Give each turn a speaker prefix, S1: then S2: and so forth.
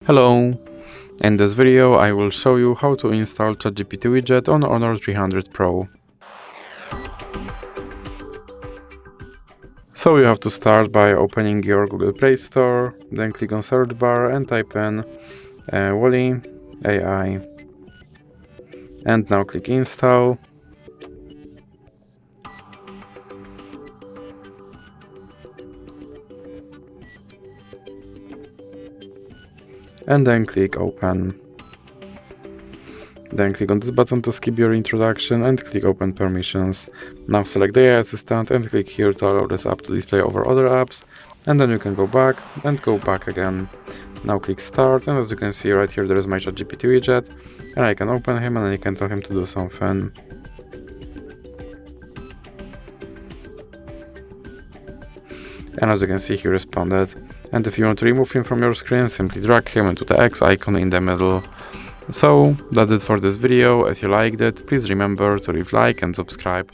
S1: Hello! In this video I will show you how to install ChatGPT Widget on Honor 300 Pro. So you have to start by opening your Google Play Store, then click on search bar and type in Wally AI. And now click install. And then click open. Then click on this button to skip your introduction and click open permissions. Now select the AI assistant and click here to allow this app to display over other apps. And then you can go back and go back again. Now click start, and as you can see right here there is my ChatGPT widget. And I can open him and I can tell him to do something. And as you can see, he responded. And if you want to remove him from your screen, simply drag him into the X icon in the middle. So that's it for this video. If you liked it, please remember to leave a like and subscribe.